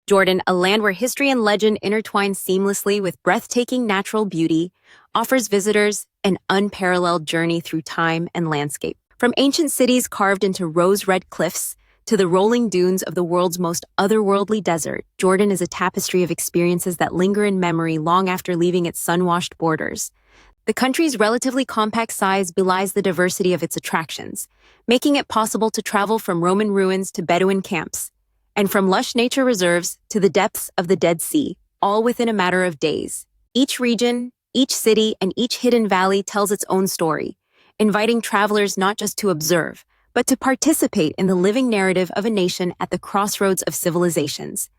Jordan, a land where history and legend intertwine seamlessly with breathtaking natural beauty, offers visitors an unparalleled journey through time and landscape. From ancient cities carved into rose-red cliffs to the rolling dunes of the world's most otherworldly desert, Jordan is a tapestry of experiences that linger in memory long after leaving its sun-washed borders. The country's relatively compact size belies the diversity of its attractions, making it possible to travel from Roman ruins to Bedouin camps, and from lush nature reserves to the depths of the Dead Sea, all within a matter of days. Each region, each city, and each hidden valley tells its own story, inviting travelers not just to observe, but to participate in the living narrative of a nation at the crossroads of civilizations.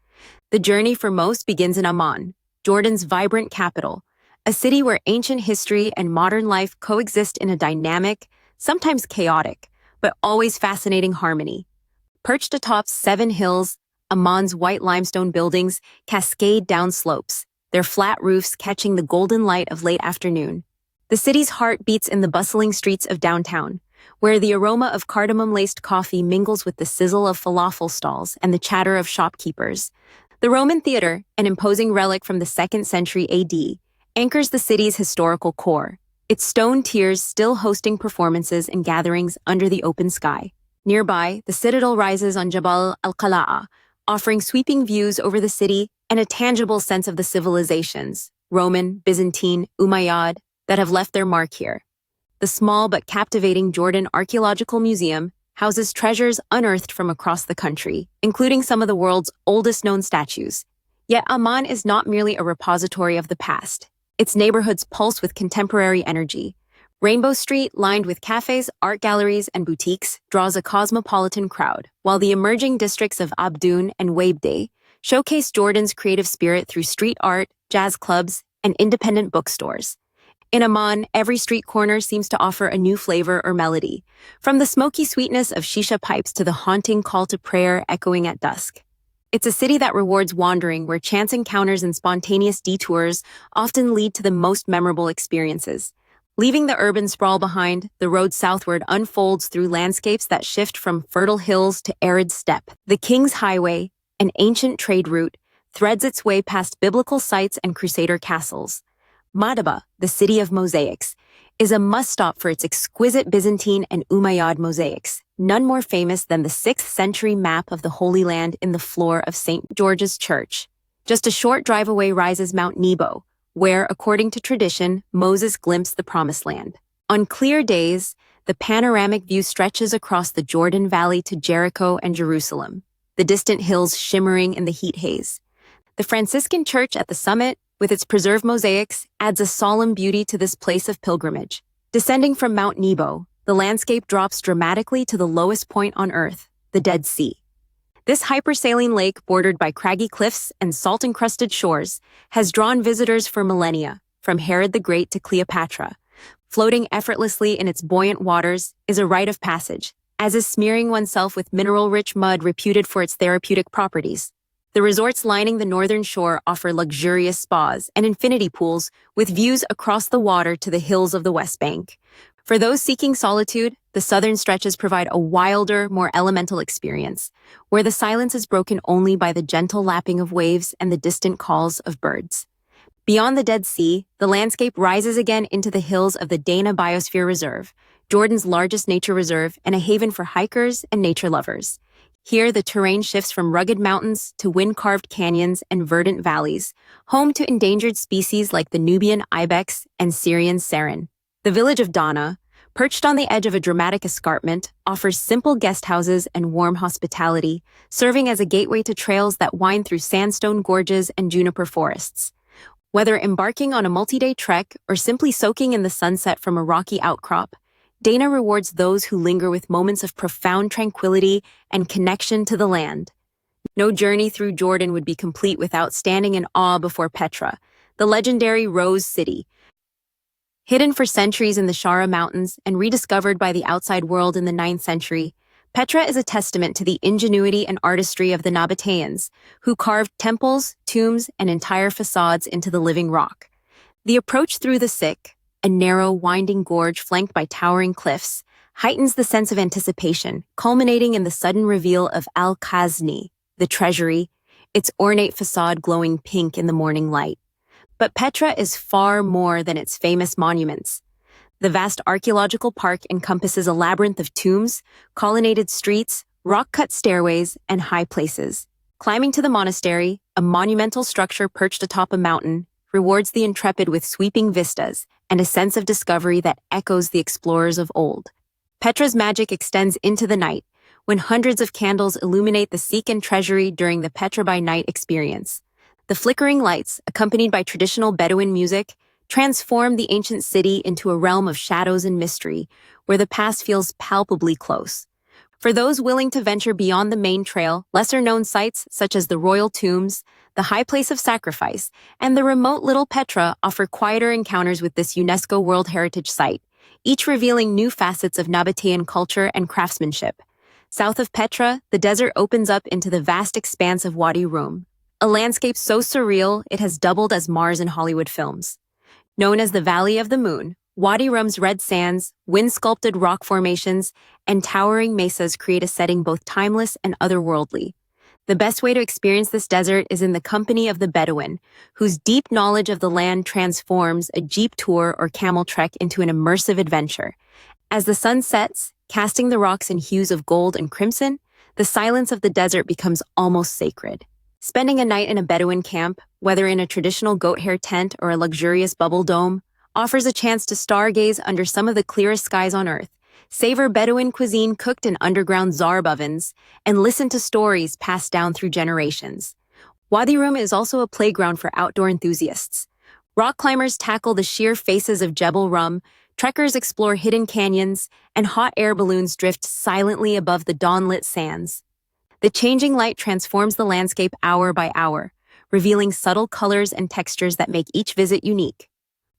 The journey for most begins in Amman, Jordan's vibrant capital, a city where ancient history and modern life coexist in a dynamic, sometimes chaotic, but always fascinating harmony. Perched atop 7 hills, Amman's white limestone buildings cascade down slopes, their flat roofs catching the golden light of late afternoon. The city's heart beats in the bustling streets of downtown, where the aroma of cardamom-laced coffee mingles with the sizzle of falafel stalls and the chatter of shopkeepers. The Roman Theater, an imposing relic from the 2nd century AD, anchors the city's historical core, its stone tiers still hosting performances and gatherings under the open sky. Nearby, the citadel rises on Jabal al-Qala'a, offering sweeping views over the city and a tangible sense of the civilizations, Roman, Byzantine, Umayyad, that have left their mark here. The small but captivating Jordan Archaeological Museum houses treasures unearthed from across the country, including some of the world's oldest known statues. Yet Amman is not merely a repository of the past. Its neighborhoods pulse with contemporary energy. Rainbow Street, lined with cafes, art galleries, and boutiques, draws a cosmopolitan crowd, while the emerging districts of Abdoun and Waibday showcase Jordan's creative spirit through street art, jazz clubs, and independent bookstores. In Amman, every street corner seems to offer a new flavor or melody, from the smoky sweetness of shisha pipes to the haunting call to prayer echoing at dusk. It's a city that rewards wandering, where chance encounters and spontaneous detours often lead to the most memorable experiences. Leaving the urban sprawl behind, the road southward unfolds through landscapes that shift from fertile hills to arid steppe. The King's Highway, an ancient trade route, threads its way past biblical sites and crusader castles. Madaba, the city of mosaics, is a must-stop for its exquisite Byzantine and Umayyad mosaics, none more famous than the 6th century map of the Holy Land in the floor of St. George's Church. Just a short drive away rises Mount Nebo, where, according to tradition, Moses glimpsed the Promised Land. On clear days, the panoramic view stretches across the Jordan Valley to Jericho and Jerusalem, the distant hills shimmering in the heat haze. The Franciscan Church at the summit, with its preserved mosaics, adds a solemn beauty to this place of pilgrimage. Descending from Mount Nebo, the landscape drops dramatically to the lowest point on Earth, the Dead Sea. This hypersaline lake, bordered by craggy cliffs and salt-encrusted shores, has drawn visitors for millennia, from Herod the Great to Cleopatra. Floating effortlessly in its buoyant waters is a rite of passage, as is smearing oneself with mineral-rich mud reputed for its therapeutic properties. The resorts lining the northern shore offer luxurious spas and infinity pools with views across the water to the hills of the West Bank. For those seeking solitude, the southern stretches provide a wilder, more elemental experience, where the silence is broken only by the gentle lapping of waves and the distant calls of birds. Beyond the Dead Sea, the landscape rises again into the hills of the Dana Biosphere Reserve, Jordan's largest nature reserve and a haven for hikers and nature lovers. Here, the terrain shifts from rugged mountains to wind-carved canyons and verdant valleys, home to endangered species like the Nubian ibex and Syrian serin. The village of Dana, perched on the edge of a dramatic escarpment, offers simple guest houses and warm hospitality, serving as a gateway to trails that wind through sandstone gorges and juniper forests. Whether embarking on a multi-day trek or simply soaking in the sunset from a rocky outcrop, Dana rewards those who linger with moments of profound tranquility and connection to the land. No journey through Jordan would be complete without standing in awe before Petra, the legendary Rose City. Hidden for centuries in the Shara Mountains and rediscovered by the outside world in the 9th century, Petra is a testament to the ingenuity and artistry of the Nabateans, who carved temples, tombs, and entire facades into the living rock. The approach through the Siq, a narrow, winding gorge flanked by towering cliffs, heightens the sense of anticipation, culminating in the sudden reveal of Al-Khazni, the treasury, its ornate facade glowing pink in the morning light. But Petra is far more than its famous monuments. The vast archaeological park encompasses a labyrinth of tombs, colonnaded streets, rock-cut stairways, and high places. Climbing to the monastery, a monumental structure perched atop a mountain, rewards the intrepid with sweeping vistas and a sense of discovery that echoes the explorers of old. Petra's magic extends into the night, when hundreds of candles illuminate the Sikan treasury during the Petra by Night experience. The flickering lights, accompanied by traditional Bedouin music, transform the ancient city into a realm of shadows and mystery, where the past feels palpably close. For those willing to venture beyond the main trail, lesser-known sites such as the royal tombs, the high place of sacrifice, and the remote Little Petra offer quieter encounters with this UNESCO World Heritage Site, each revealing new facets of Nabatean culture and craftsmanship. South of Petra, the desert opens up into the vast expanse of Wadi Rum, a landscape so surreal it has doubled as Mars in Hollywood films. Known as the Valley of the Moon, Wadi Rum's red sands, wind-sculpted rock formations, and towering mesas create a setting both timeless and otherworldly. The best way to experience this desert is in the company of the Bedouin, whose deep knowledge of the land transforms a jeep tour or camel trek into an immersive adventure. As the sun sets, casting the rocks in hues of gold and crimson, the silence of the desert becomes almost sacred. Spending a night in a Bedouin camp, whether in a traditional goat hair tent or a luxurious bubble dome, offers a chance to stargaze under some of the clearest skies on Earth, savor Bedouin cuisine cooked in underground zarb ovens, and listen to stories passed down through generations. Wadi Rum is also a playground for outdoor enthusiasts. Rock climbers tackle the sheer faces of Jebel Rum, trekkers explore hidden canyons, and hot air balloons drift silently above the dawn-lit sands. The changing light transforms the landscape hour by hour, revealing subtle colors and textures that make each visit unique.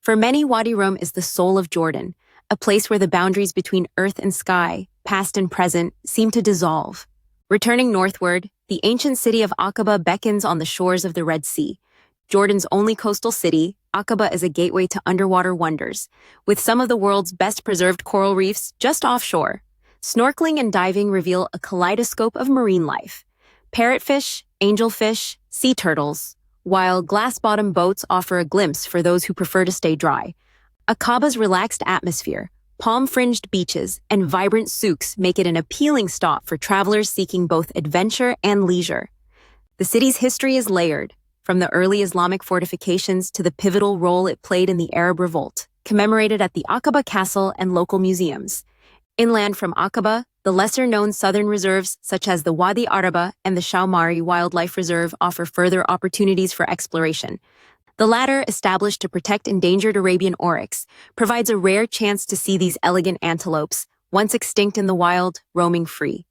For many, Wadi Rum is the soul of Jordan, a place where the boundaries between earth and sky, past and present, seem to dissolve. Returning northward, the ancient city of Aqaba beckons on the shores of the Red Sea. Jordan's only coastal city, Aqaba is a gateway to underwater wonders, with some of the world's best-preserved coral reefs just offshore. Snorkeling and diving reveal a kaleidoscope of marine life. Parrotfish, angelfish, sea turtles, while glass-bottom boats offer a glimpse for those who prefer to stay dry. Aqaba's relaxed atmosphere, palm-fringed beaches, and vibrant souks make it an appealing stop for travelers seeking both adventure and leisure. The city's history is layered, from the early Islamic fortifications to the pivotal role it played in the Arab Revolt, commemorated at the Aqaba Castle and local museums. Inland from Aqaba, the lesser-known southern reserves such as the Wadi Araba and the Shaumari Wildlife Reserve offer further opportunities for exploration. The latter, established to protect endangered Arabian oryx, provides a rare chance to see these elegant antelopes, once extinct in the wild, roaming free.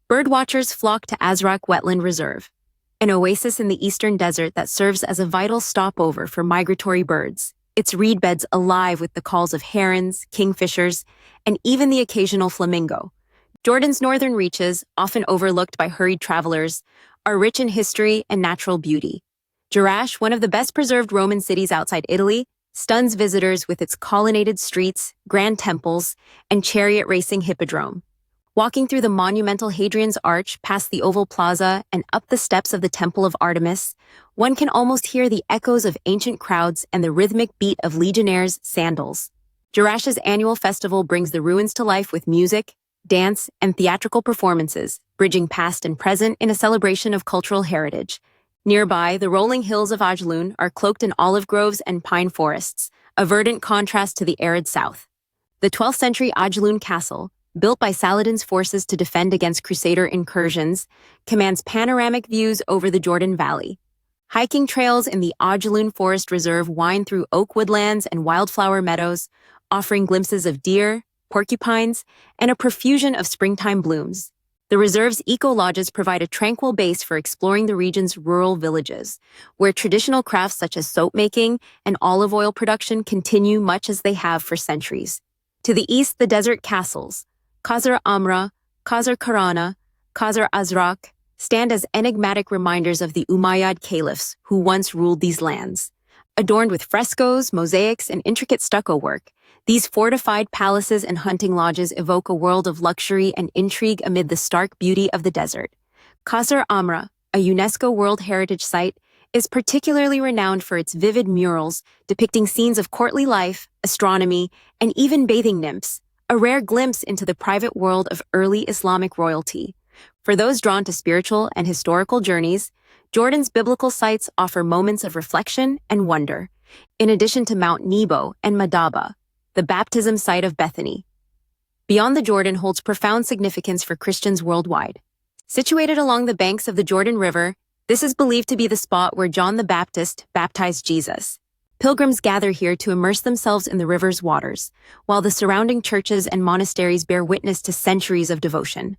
Birdwatchers flock to Azraq Wetland Reserve, an oasis in the eastern desert that serves as a vital stopover for migratory birds, its reed beds alive with the calls of herons, kingfishers, and even the occasional flamingo. Jordan's northern reaches, often overlooked by hurried travelers, are rich in history and natural beauty. Jerash, one of the best-preserved Roman cities outside Italy, stuns visitors with its colonnaded streets, grand temples, and chariot-racing hippodrome. Walking through the monumental Hadrian's Arch past the Oval Plaza and up the steps of the Temple of Artemis, one can almost hear the echoes of ancient crowds and the rhythmic beat of legionnaires' sandals. Jerash's annual festival brings the ruins to life with music, dance, and theatrical performances, bridging past and present in a celebration of cultural heritage. Nearby, the rolling hills of Ajloun are cloaked in olive groves and pine forests, a verdant contrast to the arid south. The 12th century Ajloun Castle, built by Saladin's forces to defend against Crusader incursions, commands panoramic views over the Jordan Valley. Hiking trails in the Ajloun Forest Reserve wind through oak woodlands and wildflower meadows, offering glimpses of deer, porcupines, and a profusion of springtime blooms. The reserve's eco-lodges provide a tranquil base for exploring the region's rural villages, where traditional crafts such as soap making and olive oil production continue much as they have for centuries. To the east, the desert castles, Qasr Amra, Qasr Karana, Qasr Azraq, stand as enigmatic reminders of the Umayyad caliphs who once ruled these lands. Adorned with frescoes, mosaics, and intricate stucco work, these fortified palaces and hunting lodges evoke a world of luxury and intrigue amid the stark beauty of the desert. Qasr Amra, a UNESCO World Heritage Site, is particularly renowned for its vivid murals depicting scenes of courtly life, astronomy, and even bathing nymphs, a rare glimpse into the private world of early Islamic royalty. For those drawn to spiritual and historical journeys, Jordan's biblical sites offer moments of reflection and wonder, in addition to Mount Nebo and Madaba, the baptism site of Bethany. Beyond the Jordan holds profound significance for Christians worldwide. Situated along the banks of the Jordan River, this is believed to be the spot where John the Baptist baptized Jesus. Pilgrims gather here to immerse themselves in the river's waters, while the surrounding churches and monasteries bear witness to centuries of devotion.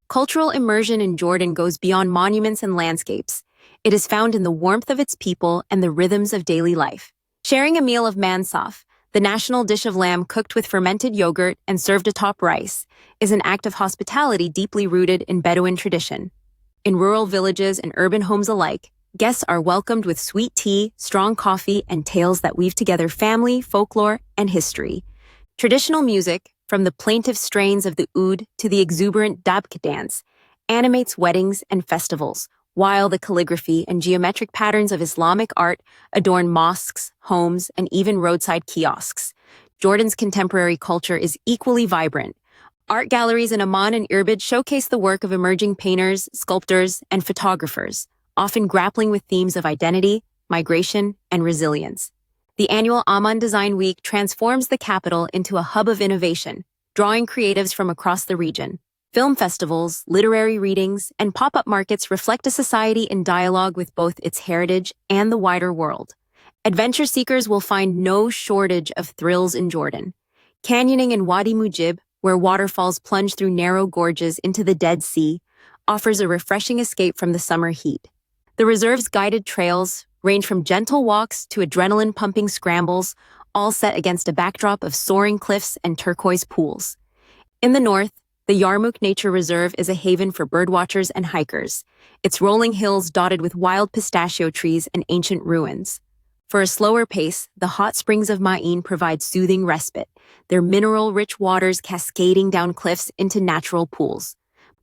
Cultural immersion in Jordan goes beyond monuments and landscapes. It is found in the warmth of its people and the rhythms of daily life. Sharing a meal of mansaf, the national dish of lamb cooked with fermented yogurt and served atop rice, is an act of hospitality deeply rooted in Bedouin tradition. In rural villages and urban homes alike, guests are welcomed with sweet tea, strong coffee, and tales that weave together family, folklore, and history. Traditional music, from the plaintive strains of the oud to the exuberant dabk dance, animates weddings and festivals, while the calligraphy and geometric patterns of Islamic art adorn mosques, homes, and even roadside kiosks. Jordan's contemporary culture is equally vibrant. Art galleries in Amman and Irbid showcase the work of emerging painters, sculptors, and photographers, often grappling with themes of identity, migration, and resilience. The annual Amman Design Week transforms the capital into a hub of innovation, drawing creatives from across the region. Film festivals, literary readings, and pop-up markets reflect a society in dialogue with both its heritage and the wider world. Adventure seekers will find no shortage of thrills in Jordan. Canyoning in Wadi Mujib, where waterfalls plunge through narrow gorges into the Dead Sea, offers a refreshing escape from the summer heat. The reserve's guided trails range from gentle walks to adrenaline-pumping scrambles, all set against a backdrop of soaring cliffs and turquoise pools. In the north, the Yarmouk Nature Reserve is a haven for birdwatchers and hikers, its rolling hills dotted with wild pistachio trees and ancient ruins. For a slower pace, the hot springs of Ma'in provide soothing respite, their mineral-rich waters cascading down cliffs into natural pools.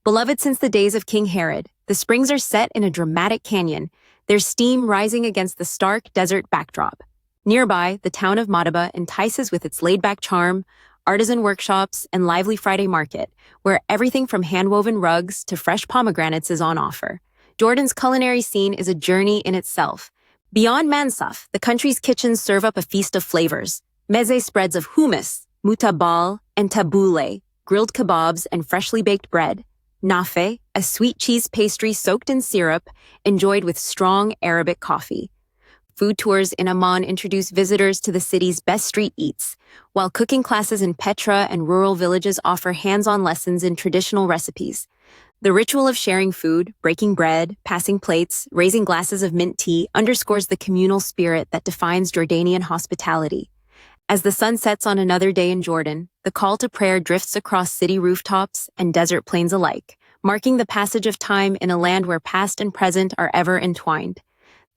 Beloved since the days of King Herod, the springs are set in a dramatic canyon, their steam rising against the stark desert backdrop. Nearby, the town of Madaba entices with its laid-back charm, artisan workshops, and lively Friday market, where everything from hand-woven rugs to fresh pomegranates is on offer. Jordan's culinary scene is a journey in itself. Beyond Mansaf, the country's kitchens serve up a feast of flavors. Meze spreads of hummus, mutabal, and tabbouleh, grilled kebabs, and freshly baked bread. Nafe, a sweet cheese pastry soaked in syrup, enjoyed with strong Arabic coffee. Food tours in Amman introduce visitors to the city's best street eats, while cooking classes in Petra and rural villages offer hands-on lessons in traditional recipes. The ritual of sharing food, breaking bread, passing plates, raising glasses of mint tea underscores the communal spirit that defines Jordanian hospitality. As the sun sets on another day in Jordan, the call to prayer drifts across city rooftops and desert plains alike, marking the passage of time in a land where past and present are ever entwined.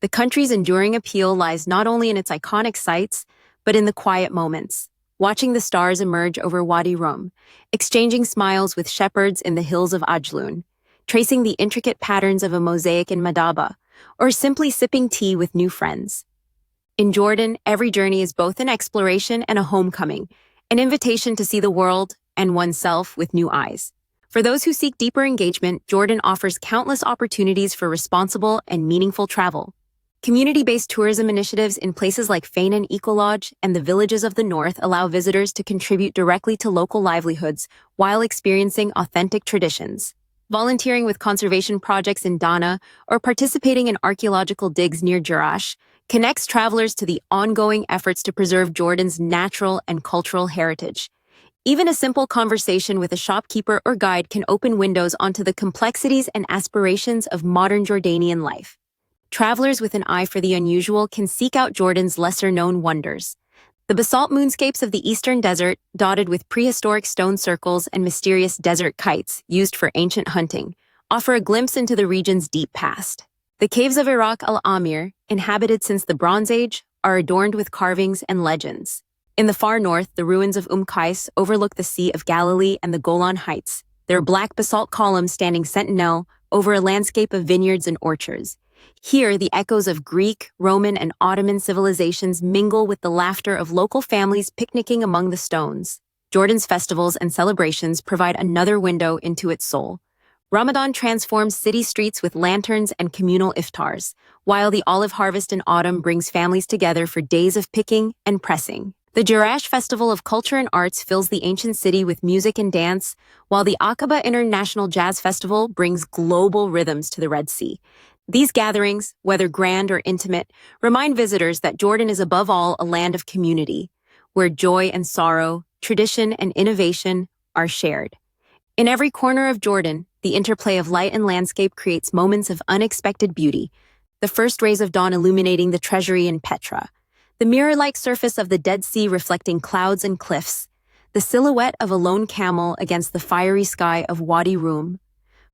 The country's enduring appeal lies not only in its iconic sites, but in the quiet moments, watching the stars emerge over Wadi Rum, exchanging smiles with shepherds in the hills of Ajloun, tracing the intricate patterns of a mosaic in Madaba, or simply sipping tea with new friends. In Jordan, every journey is both an exploration and a homecoming, an invitation to see the world and oneself with new eyes. For those who seek deeper engagement, Jordan offers countless opportunities for responsible and meaningful travel. Community-based tourism initiatives in places like Feinan Ecolodge and the villages of the north allow visitors to contribute directly to local livelihoods while experiencing authentic traditions. Volunteering with conservation projects in Dana or participating in archaeological digs near Jerash connects travelers to the ongoing efforts to preserve Jordan's natural and cultural heritage. Even a simple conversation with a shopkeeper or guide can open windows onto the complexities and aspirations of modern Jordanian life. Travelers with an eye for the unusual can seek out Jordan's lesser-known wonders. The basalt moonscapes of the eastern desert, dotted with prehistoric stone circles and mysterious desert kites used for ancient hunting, offer a glimpse into the region's deep past. The caves of Iraq al-Amir, inhabited since the Bronze Age, are adorned with carvings and legends. In the far north, the ruins of Qais overlook the Sea of Galilee and the Golan Heights, their black basalt columns standing sentinel over a landscape of vineyards and orchards. Here, the echoes of Greek, Roman, and Ottoman civilizations mingle with the laughter of local families picnicking among the stones. Jordan's festivals and celebrations provide another window into its soul. Ramadan transforms city streets with lanterns and communal iftars, while the olive harvest in autumn brings families together for days of picking and pressing. The Jerash Festival of Culture and Arts fills the ancient city with music and dance, while the Aqaba International Jazz Festival brings global rhythms to the Red Sea. These gatherings, whether grand or intimate, remind visitors that Jordan is above all a land of community, where joy and sorrow, tradition and innovation are shared. In every corner of Jordan, the interplay of light and landscape creates moments of unexpected beauty, the first rays of dawn illuminating the treasury in Petra, the mirror-like surface of the Dead Sea reflecting clouds and cliffs, the silhouette of a lone camel against the fiery sky of Wadi Rum.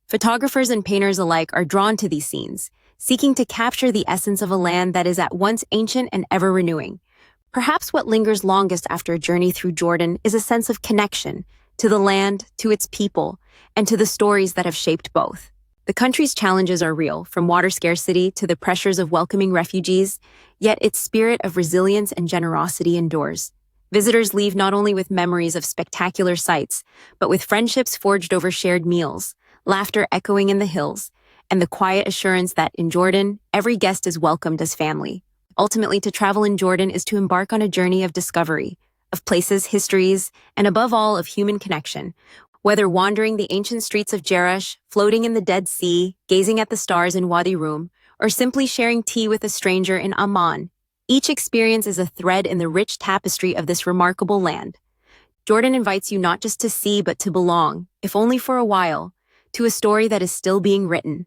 Photographers and painters alike are drawn to these scenes, seeking to capture the essence of a land that is at once ancient and ever-renewing. Perhaps what lingers longest after a journey through Jordan is a sense of connection to the land, to its people, and to the stories that have shaped both. The country's challenges are real, from water scarcity to the pressures of welcoming refugees, yet its spirit of resilience and generosity endures. Visitors leave not only with memories of spectacular sights, but with friendships forged over shared meals, laughter echoing in the hills, and the quiet assurance that in Jordan, every guest is welcomed as family. Ultimately, to travel in Jordan is to embark on a journey of discovery, of places, histories, and above all, of human connection. Whether wandering the ancient streets of Jerash, floating in the Dead Sea, gazing at the stars in Wadi Rum, or simply sharing tea with a stranger in Amman, each experience is a thread in the rich tapestry of this remarkable land. Jordan invites you not just to see, but to belong, if only for a while, to a story that is still being written.